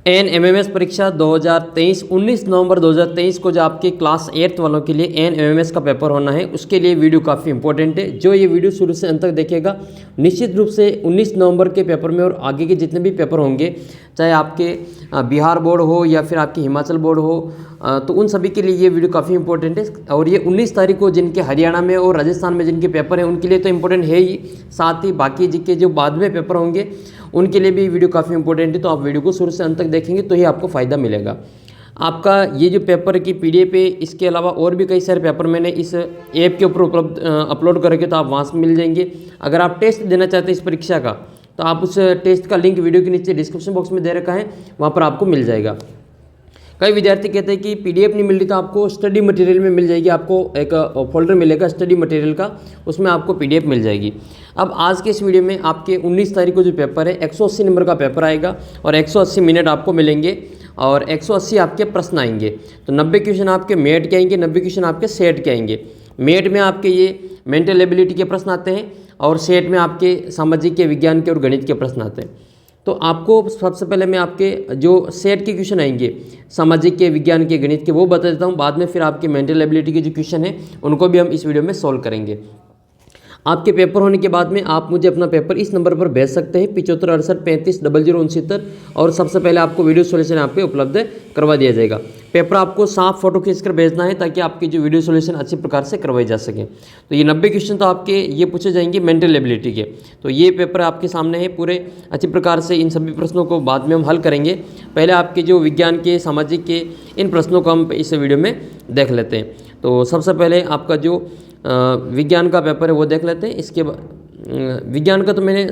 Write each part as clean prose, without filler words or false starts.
NMIMS परीक्षा 2023 19 नवंबर 2023 को जो आपके क्लास 8th वालों के लिए एनएमएमएस का पेपर होना है, उसके लिए वीडियो काफ़ी इंपॉर्टेंट है। जो ये वीडियो शुरू से अंत तक देखेगा निश्चित रूप से 19 नवंबर के पेपर में और आगे के जितने भी पेपर होंगे, चाहे आपके बिहार बोर्ड हो या फिर आपके हिमाचल बोर्ड हो, तो उन सभी के लिए ये वीडियो काफ़ी इंपॉर्टेंट है। और ये 19 तारीख को जिनके हरियाणा में और राजस्थान में जिनके पेपर हैं उनके लिए तो इम्पोर्टेंट है ही, साथ ही बाकी जिनके जो बाद में पेपर होंगे उनके लिए भी वीडियो काफ़ी इंपॉर्टेंट है। तो आप वीडियो को शुरू से अंत तक देखेंगे तो ही आपको फ़ायदा मिलेगा। आपका ये जो पेपर की पीडीएफ है, इसके अलावा और भी कई सारे पेपर मैंने इस ऐप के ऊपर उपलब्ध अपलोड करेंगे, तो आप वहाँ से मिल जाएंगे। अगर आप टेस्ट देना चाहते हैं इस परीक्षा का, तो आप उस टेस्ट का लिंक वीडियो के नीचे डिस्क्रिप्शन बॉक्स में दे रखा है, वहाँ पर आपको मिल जाएगा। कई विद्यार्थी कहते हैं कि पीडीएफ नहीं मिल रही, तो आपको स्टडी मटेरियल में मिल जाएगी। आपको एक फोल्डर मिलेगा स्टडी मटेरियल का, उसमें आपको पीडीएफ मिल जाएगी। अब आज के इस वीडियो में आपके 19 तारीख को जो पेपर है 180 नंबर का पेपर आएगा और 180 मिनट आपको मिलेंगे और 180 आपके प्रश्न आएंगे। तो 90 क्वेश्चन आपके मेट के आएंगे, 90 क्वेश्चन आपके सेट के आएंगे। मेट में आपके ये मेंटल एबिलिटी के प्रश्न आते हैं और सेट में आपके सामाजिक के, विज्ञान के और गणित के प्रश्न आते हैं। तो आपको सबसे पहले मैं आपके जो सेट के क्वेश्चन आएंगे सामाजिक के, विज्ञान के, गणित के, वो बता देता हूँ। बाद में फिर आपके मेंटल एबिलिटी के जो क्वेश्चन हैं उनको भी हम इस वीडियो में सॉल्व करेंगे। आपके पेपर होने के बाद में आप मुझे अपना पेपर इस नंबर पर भेज सकते हैं 75 68 35 0069, और सबसे पहले आपको वीडियो सॉल्यूशन यहाँ पे उपलब्ध करवा दिया जाएगा। पेपर आपको साफ फोटो खींचकर भेजना है ताकि आपकी जो वीडियो सॉल्यूशन अच्छी प्रकार से करवाई जा सके। तो ये 90 क्वेश्चन तो आपके ये पूछे जाएंगे मेंटल एबिलिटी के। तो ये पेपर आपके सामने है पूरे अच्छी प्रकार से। इन सभी प्रश्नों को बाद में हम हल करेंगे। पहले आपके जो विज्ञान के, सामाजिक के, इन प्रश्नों को हम इस वीडियो में देख लेते हैं। तो सबसे पहले आपका जो विज्ञान का पेपर है वो देख लेते हैं। इसके विज्ञान का तो मैंने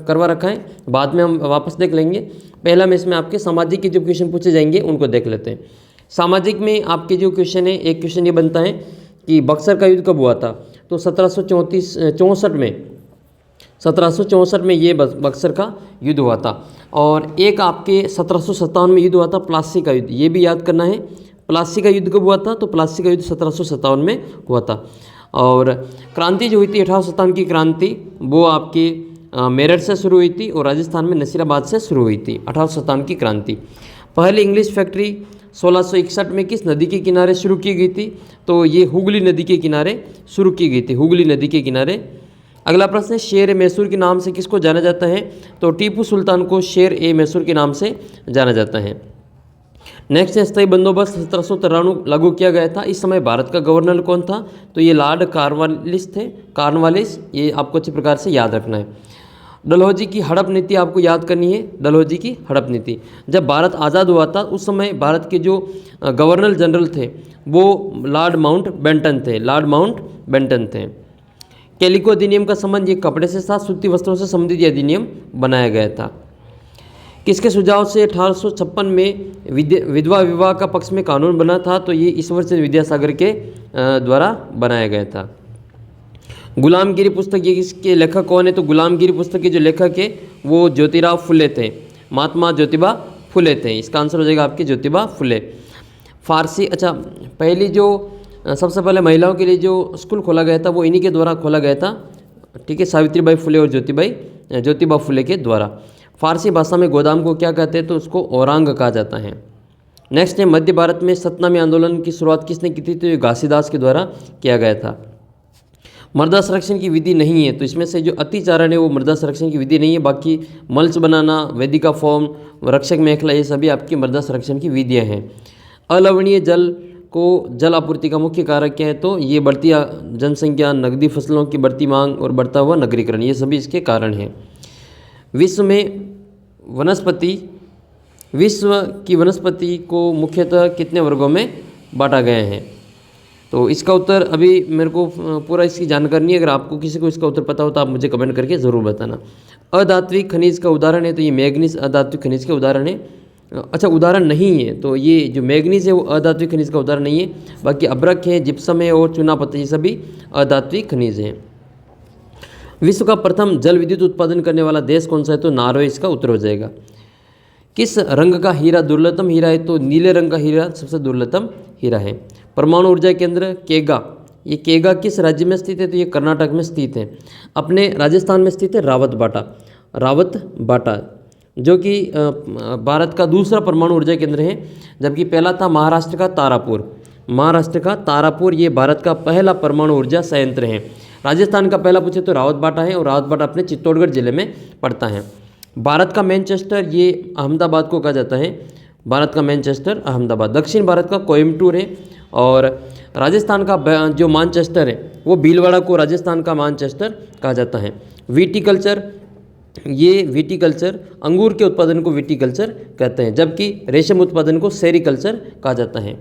करवा रखा है, बाद में हम वापस देख लेंगे। पहला में इसमें आपके सामाजिक के जो क्वेश्चन पूछे जाएंगे उनको देख लेते हैं। सामाजिक में आपके जो क्वेश्चन है, एक क्वेश्चन ये बनता है कि बक्सर का युद्ध कब हुआ था। तो 1764 में ये बक्सर का युद्ध हुआ था। और एक आपके 1757 में युद्ध हुआ था प्लासी का युद्ध, ये भी याद करना है। प्लासी का युद्ध कब हुआ था, तो प्लासी का युद्ध 1757 में हुआ था। और क्रांति जो हुई थी 1857 की क्रांति, वो आपकी मेरठ से शुरू हुई थी और राजस्थान में नसीराबाद से शुरू हुई थी 1857 की क्रांति। पहली इंग्लिश फैक्ट्री 1661 में किस नदी के किनारे शुरू की गई थी, तो ये हुगली नदी के किनारे शुरू की गई थी, हुगली नदी के किनारे। अगला प्रश्न है शेर मैसूर के नाम से किसको जाना जाता है, तो टीपू सुल्तान को शेर ए मैसूर के नाम से जाना जाता है। नेक्स्ट है स्थायी बंदोबस्त 1793 लागू किया गया था। इस समय भारत का गवर्नर कौन था, तो ये लॉर्ड कॉर्नवालिस थे, कॉर्नवालिस। ये आपको अच्छी प्रकार से याद रखना है। डलहौजी की हड़प नीति आपको याद करनी है, डलहौजी की हड़प नीति। जब भारत आज़ाद हुआ था उस समय भारत के जो गवर्नर जनरल थे वो लॉर्ड माउंटबेटन थे, लॉर्ड माउंटबेटन थे। कैलिको अधिनियम का संबंध ये कपड़े से साथ सूती वस्त्रों से संबंधित ये अधिनियम बनाया गया था। किसके सुझाव से 1856 में विधवा विवाह का पक्ष में कानून बना था, तो ये ईश्वरचंद्र विद्यासागर के द्वारा बनाया गया था। गुलामगिरी पुस्तक ये किसके लेखक कौन है, तो गुलामगिरी पुस्तक के जो लेखक है वो ज्योतिराव फुले थे, महात्मा ज्योतिबा फुले थे। इसका आंसर हो जाएगा आपके ज्योतिबा फुले। फारसी, अच्छा पहली जो सबसे पहले महिलाओं के लिए जो स्कूल खोला गया था वो इन्हीं के द्वारा खोला गया था, ठीक है, सावित्रीबाई फुले और ज्योतिबा फुले के द्वारा। फारसी भाषा में गोदाम को क्या कहते हैं, तो उसको औरंग कहा जाता है। नेक्स्ट है मध्य भारत में सतनामी आंदोलन की शुरुआत किसने की थी, तो ये घासीदास के द्वारा किया गया था। मृदा संरक्षण की विधि नहीं है, तो इसमें से जो अतिचारण है वो मृदा संरक्षण की विधि नहीं है। बाकी मल्च बनाना, वेदिका फॉर्म, रक्षक मेखला, ये सभी आपकी मृदा संरक्षण की विधियाँ हैं। अलवणीय जल को जल आपूर्ति का मुख्य कारक क्या है, तो ये बढ़ती जनसंख्या, नकदी फसलों की बढ़ती मांग और बढ़ता हुआ नगरीकरण, ये सभी इसके कारण हैं। विश्व की वनस्पति को मुख्यतः कितने वर्गों में बांटा गया है, तो इसका उत्तर अभी मेरे को पूरा इसकी जानकारी नहीं है। अगर आपको किसी को इसका उत्तर पता हो तो आप मुझे कमेंट करके ज़रूर बताना। अधात्विक खनिज का उदाहरण है, तो ये मैग्नीज अधात्विक खनिज का उदाहरण है। अच्छा उदाहरण नहीं है, तो ये जो मैग्नीज है वो अधात्विक खनिज का उदाहरण नहीं है। बाकी अभ्रक है, जिप्सम है और चूनापत्थर, ये सभी अधात्विक खनिज हैं। विश्व का प्रथम जल विद्युत उत्पादन करने वाला देश कौन सा है, तो नॉर्वे इसका उत्तर हो जाएगा। किस रंग का हीरा दुर्लभतम हीरा है, तो नीले रंग का हीरा सबसे दुर्लभतम हीरा है। परमाणु ऊर्जा केंद्र केगा, ये केगा किस राज्य में स्थित है, तो ये कर्नाटक में स्थित है। अपने राजस्थान में स्थित है रावतबाटा। जो कि भारत का दूसरा परमाणु ऊर्जा केंद्र है, जबकि पहला था महाराष्ट्र का तारापुर। महाराष्ट्र का तारापुर ये भारत का पहला परमाणु ऊर्जा संयंत्र है। राजस्थान का पहला पूछे तो रावतबाटा है, और रावतबाटा अपने चित्तौड़गढ़ जिले में पड़ता है। भारत का मैनचेस्टर ये अहमदाबाद को कहा जाता है, भारत का मैनचेस्टर अहमदाबाद। दक्षिण भारत का कोयम्बटूर है, और राजस्थान का जो मानचेस्टर है वो भीलवाड़ा को राजस्थान का मानचेस्टर कहा जाता है। विटीकल्चर, ये विटीकल्चर अंगूर के उत्पादन को विटीकल्चर कहते हैं, जबकि रेशम उत्पादन को सेरीकल्चर कहा जाता है।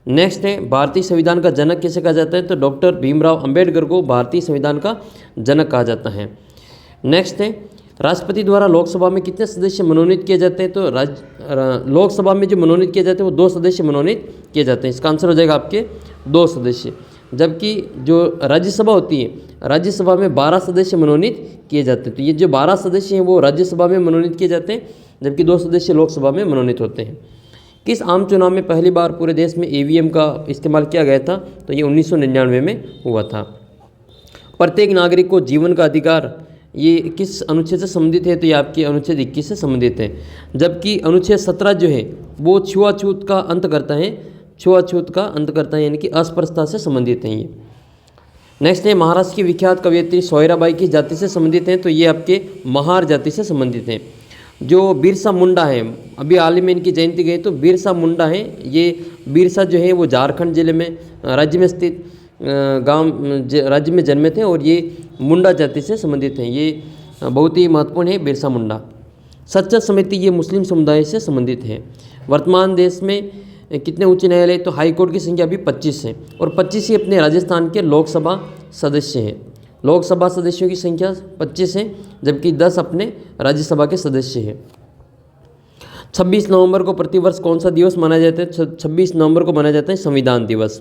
नेक्स्ट है भारतीय संविधान का जनक किसे कहा जाता है, तो डॉक्टर भीमराव अंबेडकर को भारतीय संविधान का जनक कहा जाता है। नेक्स्ट है राष्ट्रपति द्वारा लोकसभा में कितने सदस्य मनोनीत किए जाते हैं, तो लोकसभा में जो मनोनीत किए जाते हैं वो 2 सदस्य मनोनीत किए जाते हैं। इसका आंसर हो जाएगा आपके 2 सदस्य। जबकि जो राज्यसभा होती है, राज्यसभा में 12 सदस्य मनोनीत किए जाते हैं। तो ये जो 12 सदस्य हैं वो राज्यसभा में मनोनीत किए जाते हैं, जबकि 2 सदस्य लोकसभा में मनोनीत होते हैं। किस आम चुनाव में पहली बार पूरे देश में ईवीएम का इस्तेमाल किया गया था, तो ये 1999 में हुआ था। प्रत्येक नागरिक को जीवन का अधिकार ये किस अनुच्छेद से संबंधित है, तो ये आपके अनुच्छेद 21 से संबंधित है। जबकि अनुच्छेद 17 जो है वो छुआछूत का अंत करता है, छुआछूत का अंत करता है, यानी कि अस्पृश्यता से संबंधित है ये। नेक्स्ट है महाराष्ट्र की विख्यात कवयित्री सोयराबाई की जाति से संबंधित हैं, तो ये आपके महार जाति से संबंधित हैं। जो बिरसा मुंडा है, अभी हाल ही में इनकी जयंती गई, तो बिरसा मुंडा है, ये बिरसा जो है वो झारखंड जिले में राज्य में स्थित राज्य में जन्मे थे, और ये मुंडा जाति से संबंधित हैं। ये बहुत ही महत्वपूर्ण है बिरसा मुंडा। सच्चर समिति ये मुस्लिम समुदाय से संबंधित है। वर्तमान देश में कितने उच्च न्यायालय, तो हाई कोर्ट की संख्या भी 25 है, और 25 ही अपने राजस्थान के लोकसभा सदस्य हैं। लोकसभा सदस्यों की संख्या 25 है, जबकि 10 अपने राज्यसभा के सदस्य हैं। 26 नवंबर को प्रतिवर्ष कौन सा दिवस मनाया जाता है, 26 नवंबर को मनाया जाता है संविधान दिवस।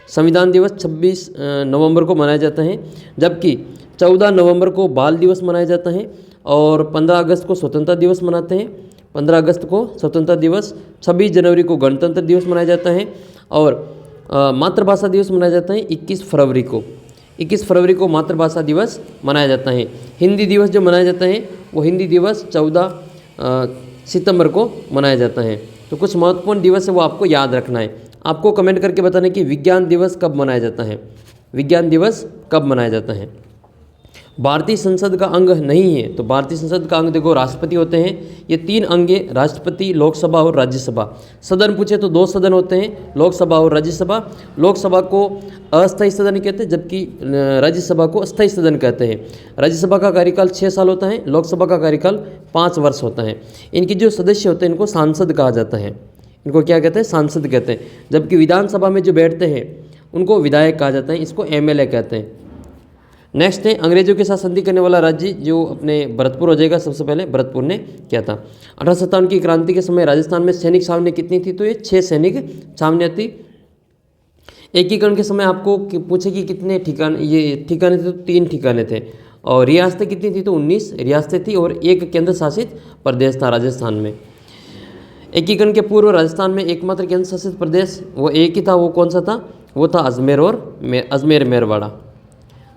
संविधान दिवस 26 नवंबर को मनाया जाता है, जबकि 14 नवंबर को बाल दिवस मनाया जाता है, और 15 अगस्त को स्वतंत्रता दिवस मनाते हैं। 15 अगस्त को स्वतंत्रता दिवस, 26 जनवरी को गणतंत्र दिवस मनाया जाता है, और मातृभाषा दिवस मनाया जाता है 21 फरवरी को। 21 फरवरी को मातृभाषा दिवस मनाया जाता है। हिंदी दिवस जो मनाया जाता है वो हिंदी दिवस 14 सितंबर को मनाया जाता है। तो कुछ महत्वपूर्ण दिवस है वो आपको याद रखना है। आपको कमेंट करके बताना कि विज्ञान दिवस कब मनाया जाता है, विज्ञान दिवस कब मनाया जाता है। भारतीय संसद का अंग नहीं है, तो भारतीय संसद का अंग देखो राष्ट्रपति होते हैं। ये 3 अंग है, राष्ट्रपति, लोकसभा और राज्यसभा। सदन पूछे तो 2 सदन होते हैं, लोकसभा और राज्यसभा। लोकसभा को अस्थायी सदन कहते हैं, जबकि राज्यसभा को अस्थायी सदन कहते हैं। राज्यसभा का कार्यकाल 6 साल होता है, लोकसभा का कार्यकाल 5 वर्ष होता है। इनके जो सदस्य होते हैं इनको सांसद कहा जाता है, इनको क्या कहते हैं, सांसद कहते हैं। जबकि विधानसभा में जो बैठते हैं उनको विधायक कहा जाता है, इसको एमएलए कहते हैं। नेक्स्ट है अंग्रेजों के साथ संधि करने वाला राज्य, जो अपने भरतपुर हो जाएगा। सबसे पहले भरतपुर ने किया था। 1857 की क्रांति के समय राजस्थान में सैनिक छावनी कितनी थी, तो ये 6 सैनिक छावनियाँ थी। एकीकरण के समय आपको पूछे कि कितने ठिकाने, ये ठिकाने थे, तो 3 ठिकाने थे। और रियासतें कितनी थी, तो 19 रियासतें थी, और 1 केंद्र शासित प्रदेश था राजस्थान में। एकीकरण के पूर्व राजस्थान में एकमात्र केंद्र शासित प्रदेश वो एक ही था, वो कौन सा था, वो था अजमेर और अजमेर मेरवाड़ा।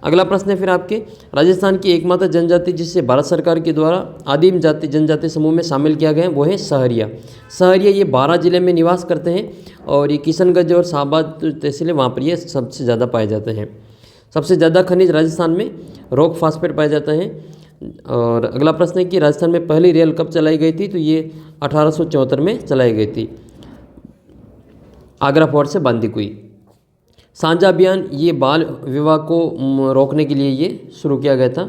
अगला प्रश्न है फिर आपके, राजस्थान की एकमात्र जनजाति जिसे भारत सरकार के द्वारा आदिम जाति जनजाति समूह में शामिल किया गया है वो है सहरिया। सहरिया ये 12 जिले में निवास करते हैं, और ये किशनगंज और शाहबाद तहसील है, वहाँ पर ये सबसे ज़्यादा पाए जाते हैं। सबसे ज़्यादा खनिज राजस्थान में रॉक फास्फेट पाया जाता है। और अगला प्रश्न है कि राजस्थान में पहली रेल कब चलाई गई थी, तो ये 1874 में चलाई गई थी, आगरा फोर्ट से बांदीकुई। सांझा अभियान ये बाल विवाह को रोकने के लिए ये शुरू किया गया था।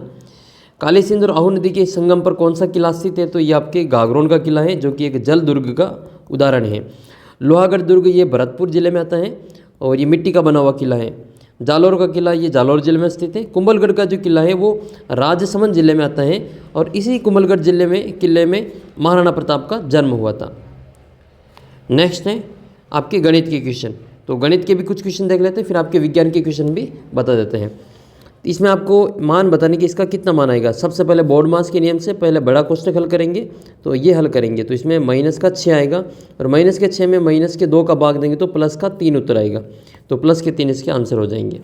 काली सिंध और आहू नदी के संगम पर कौन सा किला स्थित है, तो ये आपके गागरोन का किला है, जो कि एक जल दुर्ग का उदाहरण है। लोहागढ़ दुर्ग ये भरतपुर जिले में आता है, और ये मिट्टी का बना हुआ किला है। जालौर का किला ये जालौर जिले में स्थित है। कुंभलगढ़ का जो किला है वो राजसमंद जिले में आता है, और इसी कुंभलगढ़ जिले में किले में महाराणा प्रताप का जन्म हुआ था। नेक्स्ट है आपके गणित के क्वेश्चन। तो गणित के भी कुछ क्वेश्चन देख लेते हैं, फिर आपके विज्ञान के क्वेश्चन भी बता देते हैं। इसमें आपको मान बताने की इसका कितना मान आएगा। सबसे पहले बोर्ड मास के नियम से पहले बड़ा कोष्टक हल करेंगे, तो ये हल करेंगे तो इसमें माइनस का 6 आएगा, और माइनस के 6 में माइनस के 2 का भाग देंगे तो प्लस का 3 उत्तर आएगा, तो प्लस के 3 इसके आंसर हो जाएंगे।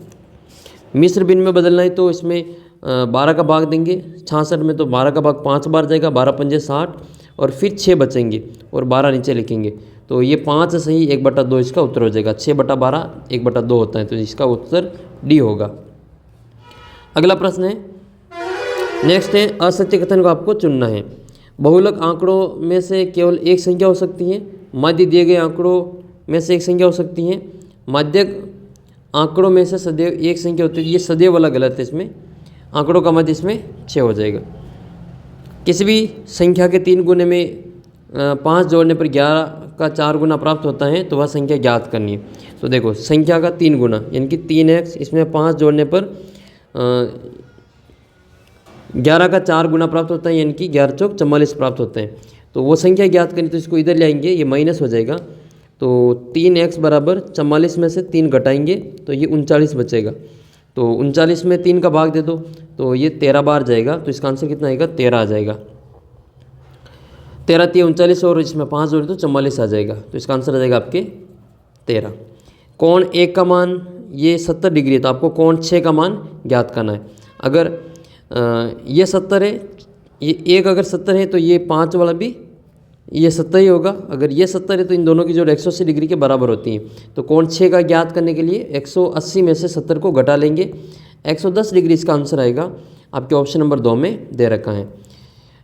मिश्र भिन्न में बदलना है तो इसमें 12 का भाग देंगे, 66 में तो 12 का भाग 5 बार जाएगा, 12 पंजे 60, और फिर 6 बचेंगे और 12 नीचे लिखेंगे। तो ये 5 सही 1/2 इसका उत्तर हो जाएगा। 6/12 1/2 होता है, तो इसका उत्तर डी होगा। अगला प्रश्न है, नेक्स्ट है, असत्य कथन को आपको चुनना है। बहुलक आंकड़ों में से केवल एक संख्या हो सकती है, माध्य दिए गए आंकड़ों में से एक संख्या हो सकती है, माध्यक आंकड़ों में से सदैव एक संख्या होती है। ये सदैव वाला गलत है, इसमें आंकड़ों का मध्य इसमें 6 हो जाएगा। किसी भी संख्या के 3 गुने में 5 जोड़ने पर 11 का 4 गुना प्राप्त होता है, तो वह संख्या ज्ञात करनी है। तो देखो संख्या का 3 गुना यानी कि 3x, इसमें 5 जोड़ने पर 11 का 4 गुना प्राप्त होता है, यानी कि 11 चौक 44 प्राप्त होते हैं। तो वो संख्या ज्ञात करनी, तो इसको इधर ले आएंगे, ये माइनस हो जाएगा। तो 3x बराबर 44 में से 3 घटाएंगे तो ये 39 बचेगा। तो 39 में 3 का भाग दे दो तो ये 13 बार जाएगा। तो इसका आंसर कितना आएगा? 13 आ जाएगा। 13 3 39 और इसमें 5 जोड़े तो 44 आ जाएगा। तो इसका आंसर आ जाएगा आपके 13। कोण 1 का मान ये 70 डिग्री है, तो आपको कोण 6 का मान ज्ञात करना है। अगर ये 70 है, ये एक अगर 70 है तो ये 5 वाला भी ये 70 ही होगा। अगर ये 70 है तो इन दोनों की जोड़ 180 डिग्री के बराबर होती है। तो कोण 6 का ज्ञात करने के लिए 180 में से 70 को घटा लेंगे, 110 डिग्री इसका आंसर आएगा। आपके ऑप्शन नंबर 2 में दे रखा है।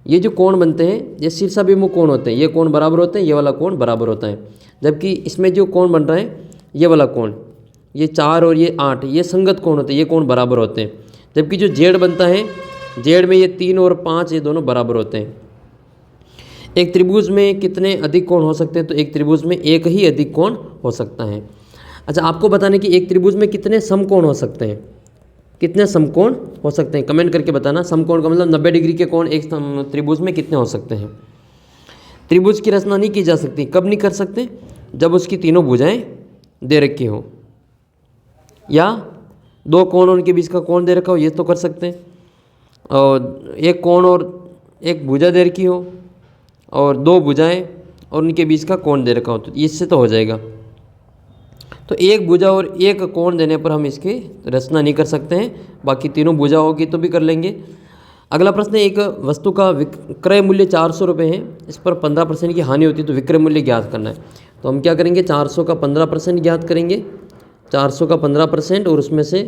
ये जो कोण बनते हैं ये शीर्षाभिमुख कोण होते हैं, ये कोण बराबर होते हैं, ये वाला कोण बराबर होता है। जबकि इसमें जो कोण बन रहा है ये वाला कोण, ये 4 और ये 8, ये संगत कोण होते हैं, ये कोण बराबर होते हैं। जबकि जो जेड बनता है, जेड में ये 3 और 5 ये दोनों बराबर होते हैं। एक त्रिभुज में कितने अधिक कोण हो सकते हैं? तो एक त्रिभुज में एक ही अधिक कोण हो सकता है। अच्छा, आपको बताने कि एक त्रिभुज में कितने समकोण हो सकते हैं, कितने समकोण हो सकते हैं, कमेंट करके बताना। समकोण का मतलब 90 डिग्री के कोण एक त्रिभुज में कितने हो सकते हैं। त्रिभुज की रचना नहीं की जा सकती, कब नहीं कर सकते? जब उसकी तीनों भुजाएं दे रखी हो, या 2 कोण उनके बीच का कोण दे रखा हो, ये तो कर सकते हैं। और एक कोण और एक भुजा दे रखी हो, और 2 भुजाएं और उनके बीच का कोण दे रखा हो, तो इससे तो हो जाएगा। तो एक भुजा और एक कोण देने पर हम इसकी रचना नहीं कर सकते हैं, बाकी तीनों भुजा होगी तो भी कर लेंगे। अगला प्रश्न है, एक वस्तु का विक्रय मूल्य 400 रुपये है, इस पर 15% की हानि होती है, तो विक्रय मूल्य ज्ञात करना है। तो हम क्या करेंगे, 400 का 15% ज्ञात करेंगे, 400 का 15% और उसमें से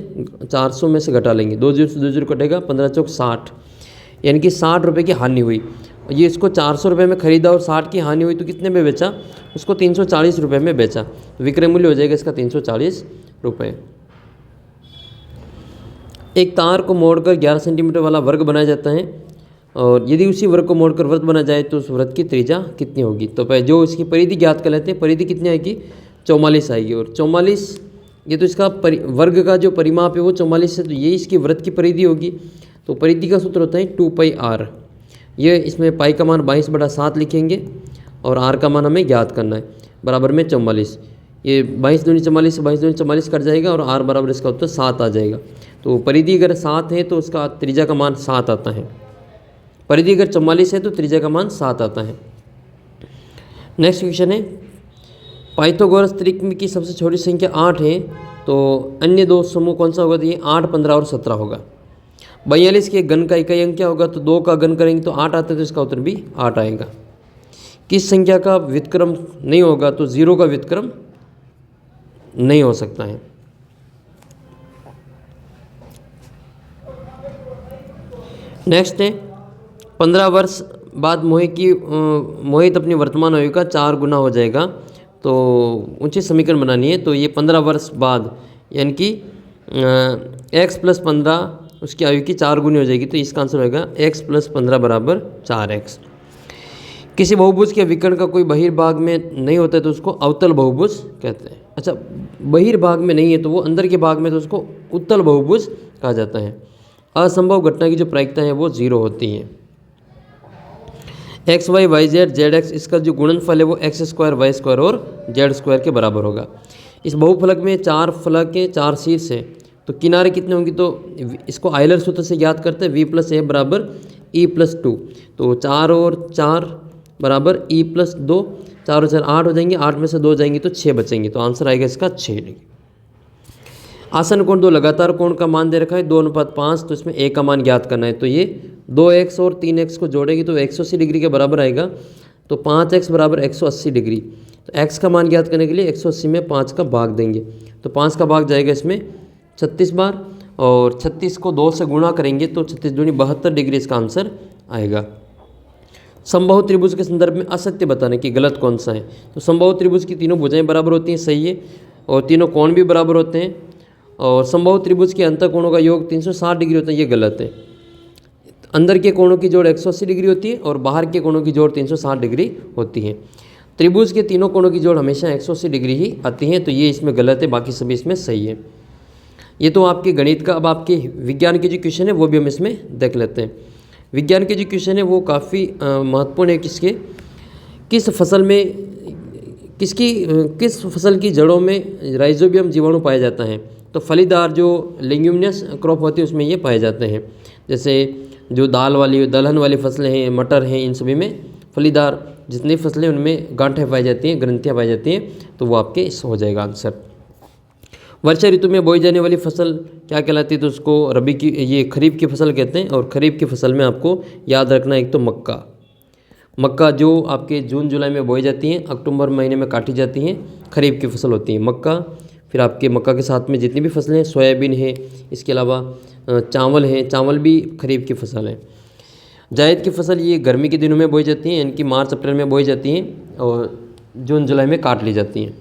400 में से घटा लेंगे, 2 जीरो से 2 जीरो कटेगा, 15 चौक 60, यानी कि 60 रुपये की हानि हुई। ये इसको 400 रुपये में खरीदा और 60 की हानि हुई, तो कितने में बेचा? उसको 340 रुपये में बेचा। तो विक्रय मूल्य हो जाएगा इसका 340 रुपये। एक तार को मोड़कर 11 सेंटीमीटर वाला वर्ग बनाया जाता है, और यदि उसी वर्ग को मोड़कर वृत्त बना जाए तो उस वृत्त की त्रिज्या कितनी होगी? तो पहले जो इसकी परिधि ज्ञात कर लेते हैं। परिधि कितनी आएगी? 44 आएगी। और 44 ये तो इसका वर्ग का जो परिमाप है वो 44 है, तो ये इसकी वृत्त की परिधि होगी। तो परिधि का सूत्र होता है 2πr। ये इसमें पाई का मान 22/7 लिखेंगे और आर का मान हमें ज्ञात करना है, बराबर में 44। ये 22 दूनी 44 से 22 दूनी 44 कट जाएगा और आर बराबर इसका उत्तर 7 आ जाएगा। तो परिधि अगर 7 है तो उसका त्रिज्या का मान 7 आता है। परिधि अगर 44 है तो त्रिज्या का मान 7 आता है। नेक्स्ट क्वेश्चन है, पाइथागोरस त्रिकोण की सबसे छोटी संख्या 8 है, तो अन्य 2 समूह कौन सा होगा? तो ये 8, 15 और 17 होगा। 42 के घन का इकाई अंक क्या होगा? तो 2 का घन करेंगे तो 8 आता है, तो इसका उत्तर भी 8 आएगा। किस संख्या का व्युत्क्रम नहीं होगा? तो 0 का व्युत्क्रम नहीं हो सकता है। नेक्स्ट है, 15 वर्ष बाद मोहित अपनी वर्तमान आयु का 4 गुना हो जाएगा, तो ऊंची समीकरण बनानी है। तो ये 15 वर्ष बाद यानी कि x + 15 उसकी आयु की 4 गुनी हो जाएगी, तो इसका आंसर होगा x + 15 बराबर 4x। किसी बहुभुज के विकर्ण का कोई बहिर्भाग में नहीं होता है तो उसको अवतल बहुभुज कहते हैं। अच्छा, बहिर्भाग में नहीं है तो वो अंदर के भाग में, तो उसको उत्तल बहुभुज कहा जाता है। असंभव घटना की जो प्रायिकता है वो 0 होती है। x y y z z x, इसका जो गुणनफल है वो x² y² और z² के बराबर होगा। इस बहुफलक में 4 फलक के 4 शीर्ष है, तो किनारे कितने होंगे? तो इसको आयलर सूत्र से ज्ञात करते हैं, v + a बराबर e + 2। तो 4 और 4 बराबर e + 2, 4 और 4 8 हो जाएंगे, 8 में से 2 जाएंगे तो 6 बचेंगे, तो आंसर आएगा इसका 6 डिग्री। आसन कोण दो लगातार कोण का मान दे रखा है 2:5, तो इसमें ए का मान ज्ञात करना है। तो ये 2x और 3x को जोड़ेंगे तो 180 डिग्री के बराबर आएगा। तो 5x बराबर 180 डिग्री। तो x का मान ज्ञात करने के लिए 180 में 5 का भाग देंगे। तो 5 का भाग जाएगा इसमें 36 बार, और 36 को 2 से गुणा करेंगे तो 36 दूनी 72 डिग्री इसका आंसर आएगा। समबाहु त्रिभुज के संदर्भ में असत्य बताने की गलत कौन सा है? तो समबाहु त्रिभुज की तीनों भुजाएं बराबर होती हैं, सही है, और तीनों कोण भी बराबर होते हैं। और समबाहु त्रिभुज के अंतर कोणों का योग 360 डिग्री होता है, ये गलत है। अंदर के कोणों की जोड़ 180 डिग्री होती है और बाहर के कोणों की जोड़ 360 डिग्री होती है। त्रिभुज के तीनों कोणों की जोड़ हमेशा 180 डिग्री ही आती है, तो ये इसमें गलत है, बाकी सभी इसमें सही है। ये तो आपके गणित का। अब आपके विज्ञान के जो क्वेश्चन है वो भी हम इसमें देख लेते हैं। विज्ञान के जो क्वेश्चन है वो काफ़ी महत्वपूर्ण है। किस फसल की जड़ों में राइजोबियम जीवाणु पाया जाता है? तो फलीदार जो लेग्यूमिनस क्रॉप होती है उसमें ये पाए जाते हैं। जैसे जो दलहन वाली फसलें हैं, मटर हैं, इन सभी में फलीदार जितनी फसलें उनमें गांठें पाई जाती हैं, ग्रंथियाँ पाई जाती हैं, तो वो आपके इस हो जाएगा आंसर। वर्षा ऋतु में बोई जाने वाली फसल क्या कहलाती है? तो उसको खरीफ की फसल कहते हैं। और खरीफ की फसल में आपको याद रखना, एक तो मक्का जो आपके जून जुलाई में बोई जाती हैं, अक्टूबर महीने में काटी जाती हैं, खरीफ की फसल होती है मक्का। फिर आपके मक्का के साथ में जितनी भी फसलें हैं, सोयाबीन है, इसके अलावा चावल है, चावल भी खरीफ की फसल है। जायद की फसल ये गर्मी के दिनों में बोई जाती हैं, इनकी मार्च अप्रैल में बोई जाती हैं और जून जुलाई में काट ली जाती हैं।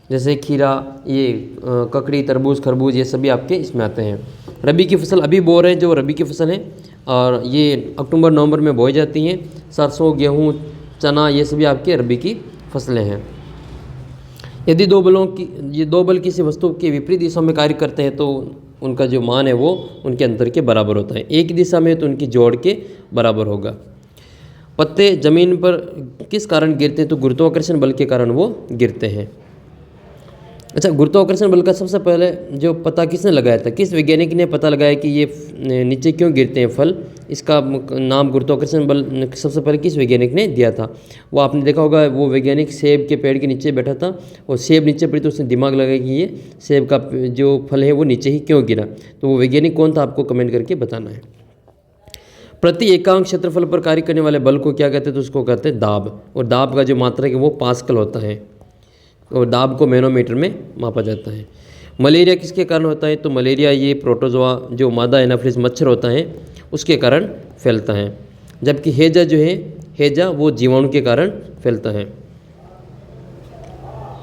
जैसे खीरा, ये ककड़ी, तरबूज, खरबूज, ये सभी आपके इसमें आते हैं। रबी की फसल अभी बो रहे हैं, जो रबी की फसल है, और ये अक्टूबर नवंबर में बोई जाती हैं। सरसों, गेहूँ, चना, ये सभी आपके रबी की फसलें हैं। यदि दो बल किसी वस्तु के विपरीत दिशा में कार्य करते हैं तो उनका जो मान है वो उनके अंतर के बराबर होता है। एक दिशा में तो उनकी जोड़ के बराबर होगा। पत्ते जमीन पर किस कारण गिरते हैं? तो गुरुत्वाकर्षण बल के कारण वो गिरते हैं। अच्छा, गुरुत्वाकर्षण बल का सबसे पहले जो पता किसने लगाया था? किस वैज्ञानिक ने पता लगाया कि ये नीचे क्यों गिरते हैं फल? इसका नाम गुरुत्वाकर्षण बल सबसे पहले किस वैज्ञानिक ने दिया था? वो आपने देखा होगा, वो वैज्ञानिक सेब के पेड़ के नीचे बैठा था और सेब नीचे पड़ी तो उसने दिमाग लगाया कि ये सेब का जो फल है वो नीचे ही क्यों गिरा। तो वो वैज्ञानिक कौन था, आपको कमेंट करके बताना है। प्रति एकांक क्षेत्रफल पर कार्य करने वाले बल को क्या कहते हैं? तो उसको कहते हैं दाब। और दाब का जो मात्रक है वो पास्कल होता है, और दाब को मैनोमीटर में मापा जाता है। मलेरिया किसके कारण होता है? तो मलेरिया ये प्रोटोजोआ जो मादा एनाफिलिस मच्छर होता है उसके कारण फैलता है। जबकि हैजा जो है, हैजा वो जीवाणु के कारण फैलता है।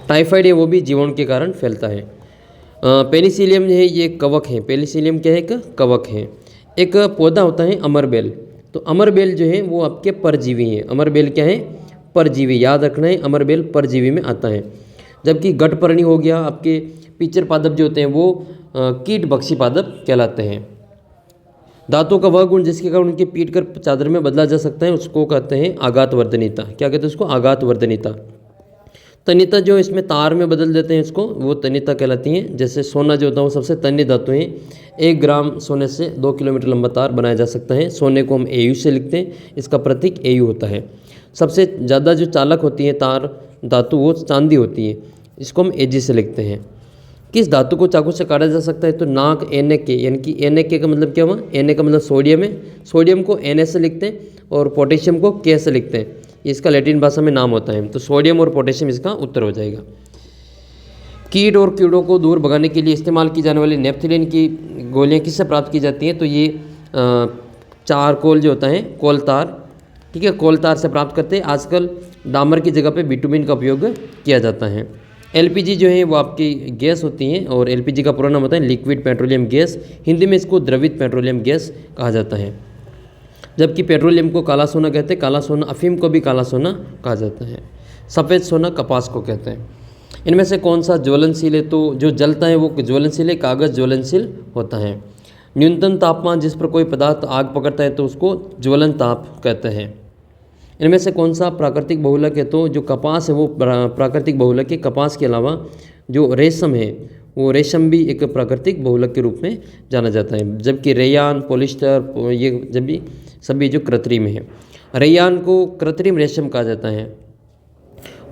टाइफाइड है वो भी जीवाणु के कारण फैलता है। पेनिसिलियम जो है ये कवक है। पेनिसिलियम क्या है? एक कवक है। एक पौधा होता है अमरबेल। तो अमरबेल जो है वो आपके परजीवी हैं। अमरबेल क्या है? परजीवी। याद रखना है, अमरबेल परजीवी में आता है। जबकि गठपर्णी हो गया, आपके पिचर पादप जो होते हैं वो कीट भक्षी पादप कहलाते हैं। दांतों का वह गुण जिसके कारण उनके पीट कर चादर में बदला जा सकता है उसको कहते हैं आघातवर्धनीता। क्या कहते हैं उसको? आघातवर्धनीता। तन्यता जो इसमें तार में बदल देते हैं इसको, वो तन्यता कहलाती हैं। जैसे सोना जो होता है वो सबसे तन्य धातु है। 1 ग्राम सोने से 2 किलोमीटर लंबा तार बनाया जा सकता है। सोने को हम AU से लिखते हैं, इसका प्रतीक AU होता है। सबसे ज़्यादा जो चालक होती है तार धातु वो चांदी होती है, इसको हम AG से लिखते हैं। किस धातु को चाकू से काटा जा सकता है? तो नाक NaK, यानी कि NaK का मतलब क्या हुआ? Na का मतलब सोडियम है। सोडियम को Na से लिखते हैं और पोटेशियम को K से लिखते हैं। इसका लैटिन भाषा में नाम होता है। तो सोडियम और पोटेशियम इसका उत्तर हो जाएगा। कीट और कीड़ों को दूर भगाने के लिए इस्तेमाल की जाने वाली नेपथिलीन की गोलियाँ किससे प्राप्त की जाती हैं? तो ये चारकोल जो होता है, कोलतार, ठीक है, कोलतार से प्राप्त करते हैं। आजकल डामर की जगह पे बिटुमिन का उपयोग किया जाता है। LPG जो है वो आपकी गैस होती हैं और LPG का पूरा नाम होता है लिक्विड पेट्रोलियम गैस। हिंदी में इसको द्रवित पेट्रोलियम गैस कहा जाता है। जबकि पेट्रोलियम को काला सोना कहते हैं। काला सोना, अफीम को भी काला सोना कहा जाता है। सफ़ेद सोना कपास को कहते हैं। इनमें से कौन सा ज्वलनशील है? तो जो जलता है वो ज्वलनशील है, कागज़ ज्वलनशील होता है। न्यूनतम तापमान जिस पर कोई पदार्थ आग पकड़ता है तो उसको ज्वलन ताप कहते हैं। इनमें से कौन सा प्राकृतिक बहुलक है? तो जो कपास है वो प्राकृतिक बहुलक है। कपास के अलावा जो रेशम है वो रेशम भी एक प्राकृतिक बहुलक के रूप में जाना जाता है। जबकि रेयान, पॉलिस्टर, ये जब भी सभी जो कृत्रिम है। रेयान को कृत्रिम रेशम कहा जाता है।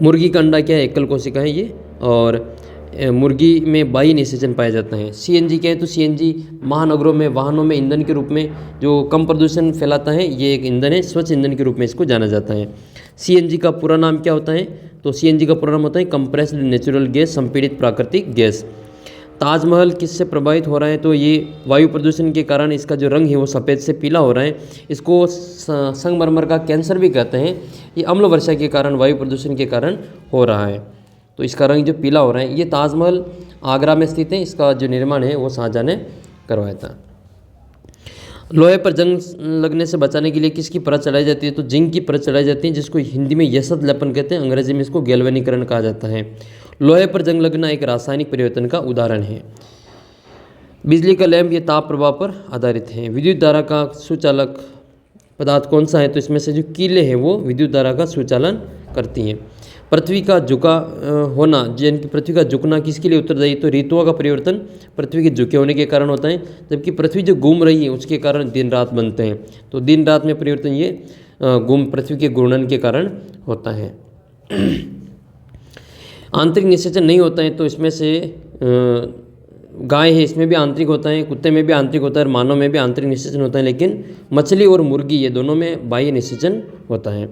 मुर्गी का अंडा क्या है? एकल कोशिका है ये। और मुर्गी में बाह्य निषेचन पाया जाता है। सीएनजी क्या है, तो सीएनजी महानगरों में वाहनों में ईंधन के रूप में जो कम प्रदूषण फैलाता है, ये एक ईंधन है, स्वच्छ ईंधन के रूप में इसको जाना जाता है। सीएनजी का पूरा नाम क्या होता है, तो सीएनजी का पूरा नाम होता है कंप्रेस्ड नेचुरल गैस, संपीड़ित प्राकृतिक गैस। ताजमहल किससे प्रभावित हो रहा है, तो ये वायु प्रदूषण के कारण इसका जो रंग है वो सफ़ेद से पीला हो रहा है। इसको संगमरमर का कैंसर भी कहते हैं। ये अम्ल वर्षा के कारण, वायु प्रदूषण के कारण हो रहा है, तो इसका रंग जो पीला हो रहा है। ये ताजमहल आगरा में स्थित है। इसका जो निर्माण है वो शाहजहाँ ने करवाया था। लोहे पर जंग लगने से बचाने के लिए किसकी परत चढ़ाई जाती है, तो जिंक की परत चढ़ाई जाती है, जिसको हिंदी में यसद लेपन कहते हैं, अंग्रेजी में इसको गैल्वेनीकरण कहा जाता है। लोहे पर जंग लगना एक रासायनिक परिवर्तन का उदाहरण है। बिजली का लैंप ये ताप प्रभाव पर आधारित है। विद्युत धारा का सुचालक पदार्थ कौन सा है, तो इसमें से जो कीलें हैं वो विद्युत धारा का सुचालन करती हैं। पृथ्वी का झुका होना, यानी पृथ्वी का झुकना किसके लिए उत्तरदायी, तो ऋतुओं का परिवर्तन पृथ्वी के झुके होने के कारण होता है, जबकि पृथ्वी जो घूम रही है उसके कारण दिन रात बनते हैं। तो दिन रात में परिवर्तन ये पृथ्वी के घूर्णन के कारण होता है। आंतरिक निषेचन नहीं होता है, तो इसमें से गाय है, इसमें भी आंतरिक होता है, कुत्ते में भी आंतरिक होता है, मानव में भी आंतरिक निषेचन होता है, लेकिन मछली और मुर्गी ये दोनों में बाह्य निषेचन होता है।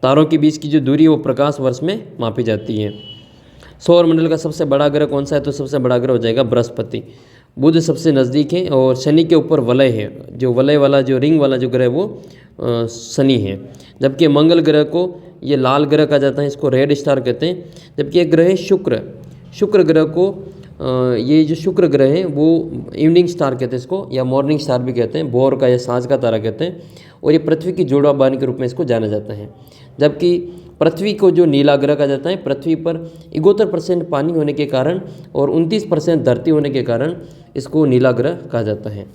तारों के बीच की जो दूरी वो प्रकाश वर्ष में मापी जाती है। सौर मंडल का सबसे बड़ा ग्रह कौन सा है, तो सबसे बड़ा ग्रह हो जाएगा बृहस्पति। बुध सबसे नज़दीक है और शनि के ऊपर वलय है, जो वलय वाला जो रिंग वाला जो ग्रह वो शनि है। जबकि मंगल ग्रह को ये लाल ग्रह कहा जाता है, इसको रेड स्टार कहते हैं। जबकि एक ग्रह है शुक्र, शुक्र ग्रह को ये जो शुक्र ग्रह है वो इवनिंग स्टार कहते हैं इसको, या मॉर्निंग स्टार भी कहते हैं, भोर का या सांझ का तारा कहते हैं, और ये पृथ्वी की जुड़वा बानी के रूप में इसको जाना जाता है। जबकि पृथ्वी को जो नीला ग्रह कहा जाता है, पृथ्वी पर 71% पानी होने के कारण और 29% धरती होने के कारण इसको नीला ग्रह कहा जाता है।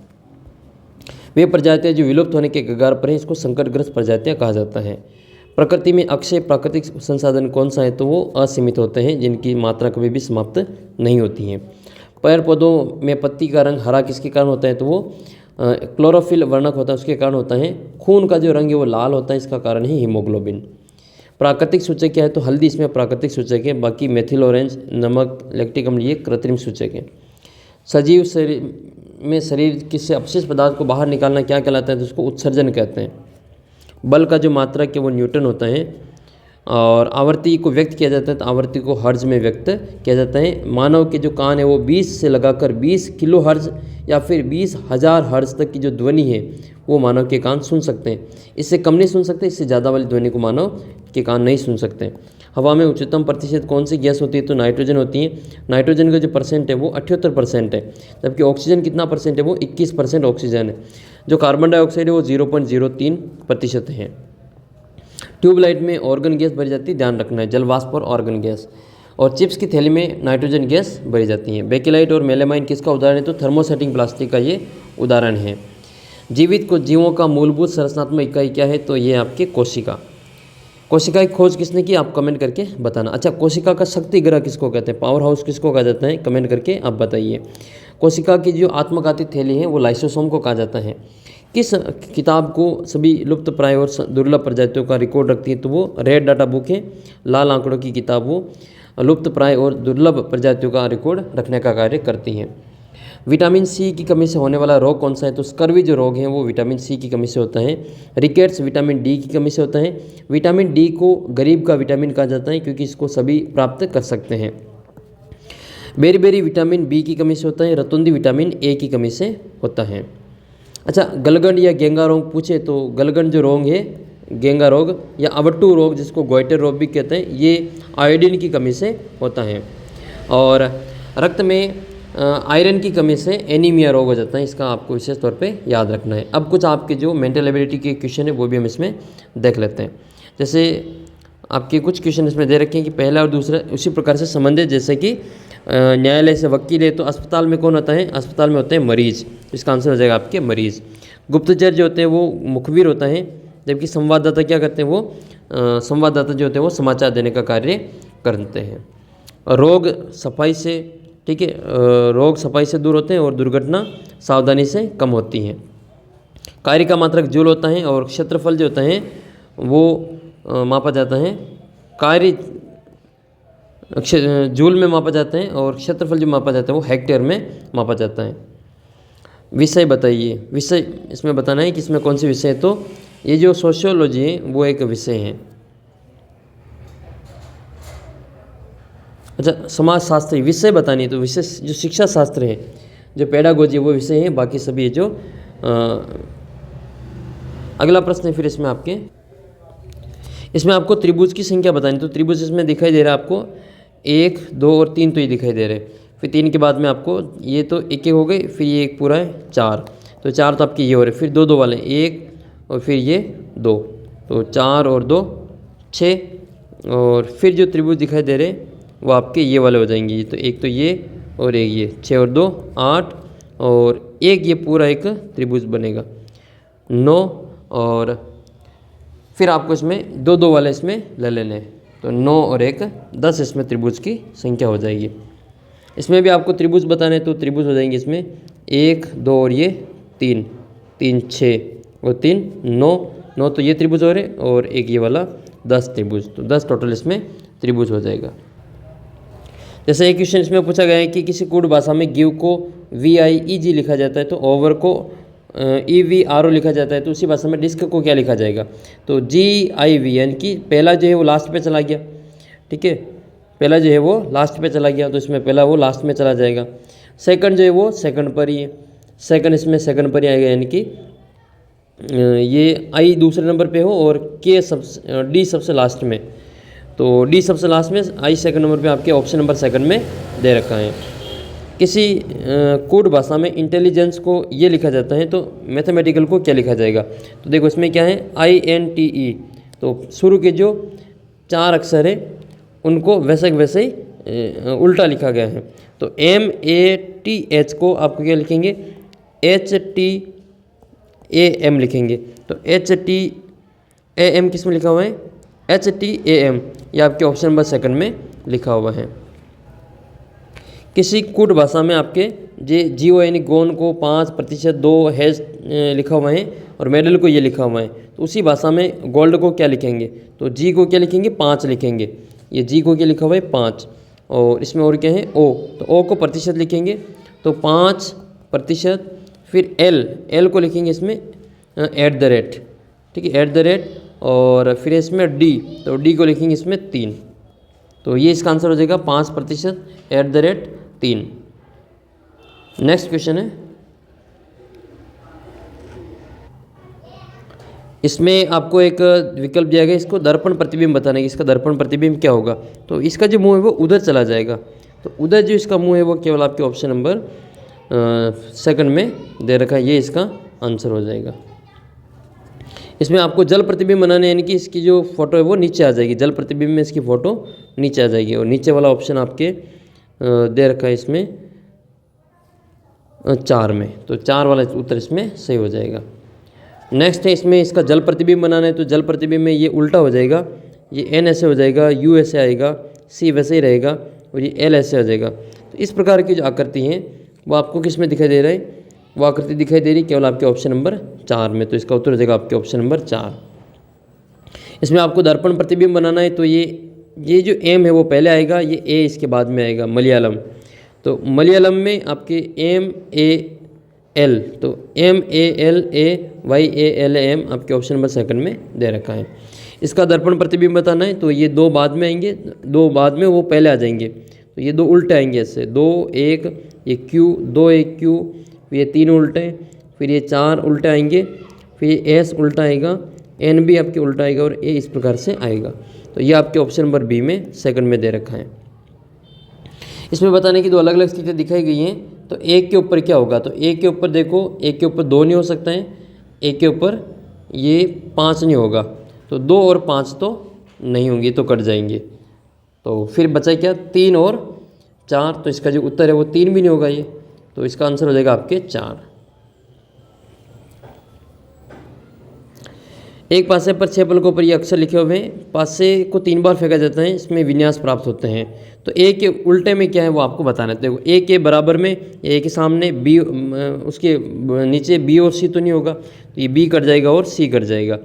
वे प्रजातियाँ जो विलुप्त होने के कगार पर हैं, इसको संकटग्रस्त प्रजातियाँ कहा जाता है। प्रकृति में अक्षय प्राकृतिक संसाधन कौन सा है, तो वो असीमित होते हैं, जिनकी मात्रा कभी भी समाप्त नहीं होती है। पेड़ पौधों में पत्ती का रंग हरा किसके कारण होता है, तो वो क्लोरोफिल वर्णक होता है, उसके कारण होता है। खून का जो रंग है वो लाल होता है, इसका कारण है हीमोग्लोबिन। प्राकृतिक सूचक क्या है, तो हल्दी इसमें प्राकृतिक सूचक है, बाकी मेथिल ऑरेंज, नमक, लैक्टिक अम्ल ये कृत्रिम सूचक है। सजीव शरीर किससे अपशिष्ट पदार्थ को बाहर निकालना क्या कहलाता है, तो उसको उत्सर्जन कहते हैं। बल का जो मात्रक है वो न्यूटन होता है। और आवृत्ति को व्यक्त किया जाता है, तो आवृत्ति को हर्ज में व्यक्त किया जाता है। मानव के जो कान है वो 20 से लगाकर 20 किलो हर्ज या फिर 20,000 हर्ज तक की जो ध्वनि है वो मानव के कान सुन सकते हैं। इससे कम नहीं सुन सकते, इससे ज़्यादा वाली ध्वनि को मानव के कान नहीं सुन सकते। हवा में उच्चतम प्रतिशत कौन सी गैस होती है, तो नाइट्रोजन होती है। नाइट्रोजन का जो परसेंट है वो 78% है, जबकि ऑक्सीजन कितना परसेंट है, वो 21% ऑक्सीजन है। जो कार्बन डाइऑक्साइड है वो 0.03% है। ट्यूबलाइट में ऑर्गन गैस भरी जाती है, ध्यान रखना है, जल वाष्प और ऑर्गन गैस। और चिप्स की थैली में नाइट्रोजन गैस भरी जाती है। बेकेलाइट और मेलामाइन किसका उदाहरण है, तो थर्मोसेटिंग प्लास्टिक का ये उदाहरण है। जीवित जीवों का मूलभूत संरचनात्मक इकाई क्या है, तो ये आपकी कोशिका। कोशिका की खोज किसने की, आप कमेंट करके बताना। अच्छा, कोशिका का शक्ति ग्रह किसको कहते हैं, पावर हाउस किसको कहा जाता है, कमेंट करके आप बताइए। कोशिका की जो आत्मघाती थैली है वो लाइसोसोम को कहा जाता है। किस किताब को सभी लुप्त प्राय और दुर्लभ प्रजातियों का रिकॉर्ड रखती है, तो वो रेड डाटा बुक है। लाल आंकड़ों की किताब वो लुप्त प्राय और दुर्लभ प्रजातियों का रिकॉर्ड रखने का कार्य करती हैं। विटामिन सी की कमी से होने वाला रोग कौन सा है, तो स्कर्वी जो रोग है वो विटामिन सी की कमी से होता है। रिकेट्स विटामिन डी की कमी से होता है। विटामिन डी को गरीब का विटामिन कहा जाता है, क्योंकि इसको सभी प्राप्त कर सकते हैं। बेरी विटामिन बी की कमी से होता है। रतुंदी विटामिन ए की कमी से होता है। अच्छा, गलगंड या गेंगा रोग पूछे, तो गलगंड जो रोग है, गेंगा रोग या अवट्टू रोग जिसको गोइटर रोग भी कहते हैं, ये आयोडीन की कमी से होता है। और रक्त में आयरन की कमी से एनीमिया रोग हो जाता है, इसका आपको विशेष तौर पे याद रखना है। अब कुछ आपके जो मेंटल एबिलिटी के क्वेश्चन है वो भी हम इसमें देख लेते हैं। जैसे आपके कुछ क्वेश्चन इसमें दे रखे हैं कि पहला और दूसरा उसी प्रकार से संबंधित, जैसे कि न्यायालय से वकील है, तो अस्पताल में कौन होता है, अस्पताल में होते हैं मरीज। इसका आंसर हो जाएगा आपके मरीज। गुप्तचर जो होते हैं वो मुखबिर होता है, जबकि संवाददाता क्या करते हैं, वो संवाददाता जो होते हैं वो समाचार देने का कार्य करते हैं। रोग सफाई से, ठीक है, रोग सफाई से दूर होते हैं और दुर्घटना सावधानी से कम होती हैं। कार्य का मात्रक जूल होता है और क्षेत्रफल जो होता है वो मापा जाता है। कार्य जूल में मापा जाते हैं और क्षेत्रफल जो मापा जाता है वो हेक्टेयर में मापा जाता है। विषय बताइए, विषय इसमें बताना है कि इसमें कौन से विषय है। तो ये जो सोशियोलॉजी है वो एक विषय है। अच्छा, समाजशास्त्री विषय बतानी है तो विषय जो शिक्षा शास्त्र है, जो पेडागोजी वो विषय है, बाकी सभी जो अगला प्रश्न है फिर इसमें आपको त्रिभुज की संख्या बतानी। तो त्रिभुज इसमें दिखाई दे रहा है आपको 1, 2 और 3, तो ये दिखाई दे रहे हैं। फिर 3 के बाद में आपको ये तो एक हो गए, फिर ये एक पूरा है 4, तो 4 तो आपके ये हो रहे, फिर 2 2 वाले 1 और फिर ये 2, तो 4 और 2 6, और फिर जो त्रिभुज दिखाई दे रहे वो आपके ये वाले हो जाएंगे। तो एक तो ये और एक ये, 6 और 2 8, और एक ये पूरा एक त्रिभुज बनेगा 9, और फिर आपको इसमें 2 2 वाले इसमें ले लेने हैं, तो 9 और 1 10 इसमें त्रिभुज की संख्या हो जाएगी। इसमें भी आपको त्रिभुज बताने तो त्रिभुज हो जाएंगे इसमें 1 2 और ये 3 3 6 और 3 9 9, तो ये त्रिभुज हो रहे, और एक ये वाला 10 त्रिभुज, तो 10 टोटल इसमें त्रिभुज हो जाएगा। जैसे एक क्वेश्चन इसमें पूछा गया है कि किसी कूट भाषा में गिव को VIEG लिखा जाता है, तो ओवर को EVRO लिखा जाता है, तो उसी भाषा में डिस्क को क्या लिखा जाएगा। तो GIV, यानी कि पहला जो है वो लास्ट पे चला गया, ठीक है, पहला जो है वो लास्ट पे चला गया, तो इसमें पहला वो लास्ट में चला जाएगा। सेकंड जो है वो सेकंड पर ही है, सेकंड इसमें सेकंड पर ही आएगा, यानी कि ये I दूसरे नंबर पे हो और D सबसे लास्ट में, तो D सबसे लास्ट में, I सेकंड नंबर पे आपके ऑप्शन नंबर सेकंड में दे रखा है। किसी कोड भाषा में इंटेलिजेंस को ये लिखा जाता है, तो मैथमेटिकल को क्या लिखा जाएगा। तो देखो इसमें क्या है INTE, तो शुरू के जो 4 अक्षर है उनको वैसे ही उल्टा लिखा गया है। तो MATH को आपको क्या लिखेंगे HTAM लिखेंगे। तो HTAM किस में लिखा हुआ है HTAM, ये आपके ऑप्शन नंबर सेकंड में लिखा हुआ है। किसी कूट भाषा में आपके GO यानी गोन को 5% 2 हैश लिखा हुआ है, और मेडल को ये लिखा हुआ है, तो उसी भाषा में गोल्ड को क्या लिखेंगे। तो G को क्या लिखेंगे 5 लिखेंगे, ये G को क्या लिखा हुआ है 5, और इसमें और क्या है O, तो O को प्रतिशत लिखेंगे, तो 5%, फिर L को लिखेंगे इसमें @ ठीक है @ और फिर इसमें D, तो D को लिखेंगे इसमें 3, तो ये इसका आंसर हो जाएगा 5% @ 3। नेक्स्ट क्वेश्चन है, इसमें आपको एक विकल्प दिया गया, इसको दर्पण प्रतिबिंब बताना है कि इसका दर्पण प्रतिबिंब क्या होगा। तो इसका जो मुंह है वो उधर चला जाएगा, तो उधर जो इसका मुंह है वो केवल आपके ऑप्शन नंबर सेकंड में दे रखा है, ये इसका आंसर हो जाएगा। इसमें आपको जल प्रतिबिंब बनाने, यानी कि इसकी जो फोटो है वो नीचे आ जाएगी, जल प्रतिबिंब में इसकी फ़ोटो नीचे आ जाएगी, और नीचे वाला ऑप्शन आपके दे रखा है इसमें 4 में, तो 4 वाला उत्तर इसमें सही हो जाएगा। नेक्स्ट है, इसमें इसका जल प्रतिबिंब बनाना है, तो जल प्रतिबिंब में ये उल्टा हो जाएगा, ये N ऐसे हो जाएगा, U ऐसे आएगा, C वैसे ही रहेगा, और ये L ऐसे आ जाएगा। तो इस प्रकार की जो आकृति हैं वो आपको किस में दिखाई दे रहा है, वो आकृति दिखाई दे रही केवल आपके ऑप्शन नंबर 4 में, तो इसका उत्तर हो जाएगा आपके ऑप्शन नंबर 4। इसमें आपको दर्पण प्रतिबिंब बनाना है, तो ये जो M है वो पहले आएगा, ये A इसके बाद में आएगा, मलयालम। तो मलयालम में आपके MAL, तो MALAYALAM आपके ऑप्शन नंबर सेकंड में दे रखा है। इसका दर्पण प्रतिबिंब बताना है, तो ये 2 बाद में आएंगे, 2 बाद में वो पहले आ जाएंगे, तो ये 2 उल्टे आएंगे ऐसे, 2 1, ये Q 2 1 Q, फिर ये 3 उल्टे, फिर ये 4 उल्टे आएंगे, फिर ये S उल्टा आएगा, N भी आपके उल्टा आएगा, और A इस प्रकार से आएगा। तो ये आपके ऑप्शन नंबर B में सेकंड में दे रखा है। इसमें बताने की 2 अलग अलग स्थितियाँ दिखाई गई हैं, तो एक के ऊपर क्या होगा। तो एक के ऊपर देखो, एक के ऊपर 2 नहीं हो सकता है, एक के ऊपर ये 5 नहीं होगा, तो 2 और 5 तो नहीं होंगे, तो कट जाएंगे। तो फिर बचा क्या 3 और 4, तो इसका जो उत्तर है वो 3 भी नहीं होगा ये, तो इसका आंसर हो जाएगा आपके 4। एक पासे पर 6 पलकों पर ये अक्षर लिखे हुए हैं, पासे को 3 बार फेंका जाता है, इसमें विन्यास प्राप्त होते हैं। तो ए के उल्टे में क्या है वो आपको बताना है। देखो ए के बराबर में, ए के सामने बी, उसके नीचे बी और सी तो नहीं होगा, तो ये बी कट जाएगा और सी कट जाएगा।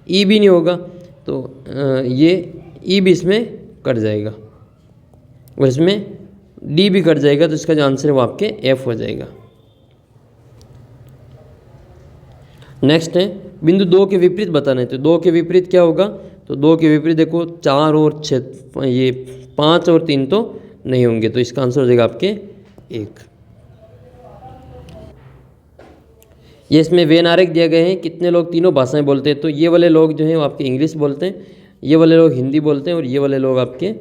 ई भी नहीं होगा, तो ये ई भी इसमें कट जाएगा। और इसमें डी भी कट जाएगा, तो इसका जो आंसर है वो आपके एफ हो जाएगा। नेक्स्ट है बिंदु 2 के विपरीत बताना है। तो 2 के विपरीत क्या होगा, तो 2 के विपरीत देखो 4 और 6, ये 5 और 3 तो नहीं होंगे, तो इसका आंसर हो जाएगा आपके 1। ये इसमें वेन आरेख दिया गए हैं, कितने लोग तीनों भाषाएं बोलते हैं। तो ये वाले लोग जो हैं वो आपके इंग्लिश बोलते हैं, ये वाले लोग हिंदी बोलते हैं और ये वाले लोग आपके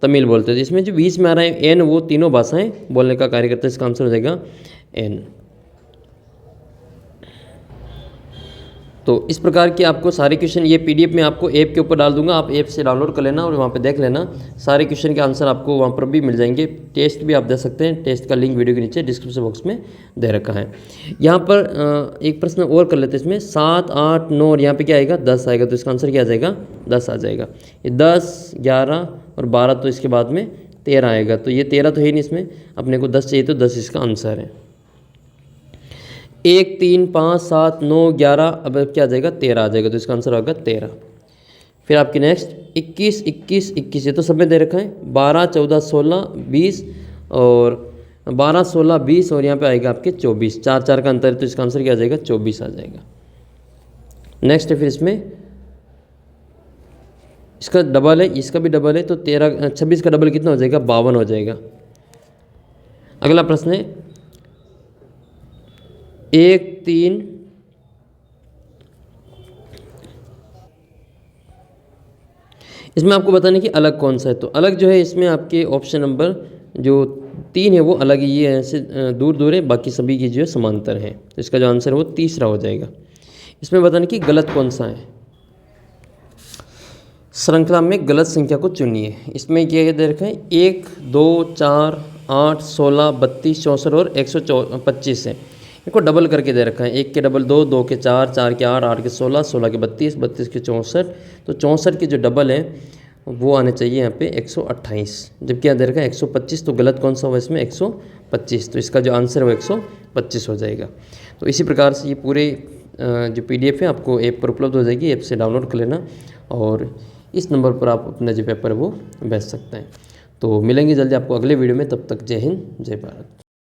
तमिल बोलते हैं। तो इसमें जो बीच में आ रहा है एन, वो तीनों भाषाएं बोलने का कार्य करता है, इसका आंसर हो जाएगा एन। तो इस प्रकार के आपको सारे क्वेश्चन ये पीडीएफ में आपको ऐप के ऊपर डाल दूंगा, आप ऐप से डाउनलोड कर लेना और वहाँ पे देख लेना। सारे क्वेश्चन के आंसर आपको वहाँ पर भी मिल जाएंगे। टेस्ट भी आप दे सकते हैं, टेस्ट का लिंक वीडियो के नीचे डिस्क्रिप्शन बॉक्स में दे रखा है। यहाँ पर एक प्रश्न और कर लेते हैं इसमें, 7, 8, 9 और यहाँ पे क्या आएगा 10 आएगा, तो इसका आंसर क्या आ जाएगा 10 आ जाएगा। ये 10, 11 और 12, तो इसके बाद में 13 आएगा। तो ये 13 तो है नहीं, इसमें अपने को 10 चाहिए, तो 10 इसका आंसर है। 1, 3, 5, 7, 9, 11, अब क्या आ जाएगा 13 आ जाएगा, तो इसका आंसर होगा 13। फिर आपकी नेक्स्ट 21, 21, 21, ये तो सब में दे रखा है। 12, 14, 16, 20 और 12, 16, 20 और यहाँ पे आएगा आपके 24, 4, 4 का अंतर है, तो इसका आंसर क्या आ जाएगा 24 आ जाएगा। नेक्स्ट है फिर इसमें इसका डबल है, इसका भी डबल है, तो 13, 26 का डबल कितना हो जाएगा 52 हो जाएगा। अगला प्रश्न है 1, 3, इसमें आपको बताने कि अलग कौन सा है। तो अलग जो है इसमें आपके ऑप्शन नंबर जो 3 है वो अलग ही है, ऐसे दूर दूर है, बाकी सभी की जो है समांतर है, तो इसका जो आंसर है वो तीसरा हो जाएगा। इसमें बताने कि गलत कौन सा है। श्रृंखला में गलत संख्या को चुनिए। इसमें क्या दे रखा है 1, 2, 4, 8, 16, 32, 64 और 125 है। इनको डबल करके दे रखा है, 1 के डबल 2, 2 के 4, 4 के 8, 8 के 16, 16 के 32, 32 के 64, तो 64 के जो डबल है वो आने चाहिए यहाँ पे 128, जबकि यहाँ दे रखा है 125, तो गलत कौन सा हुआ इसमें 125, तो इसका जो आंसर है वो 125 हो जाएगा। तो इसी प्रकार से ये पूरे जो पीडीएफ है आपको ऐप पर उपलब्ध हो जाएगी, ऐप से डाउनलोड कर लेना और इस नंबर पर आप अपना जो पेपर है वो भेज सकते हैं। तो मिलेंगे जल्दी आपको अगले वीडियो में, तब तक जय हिंद, जय भारत।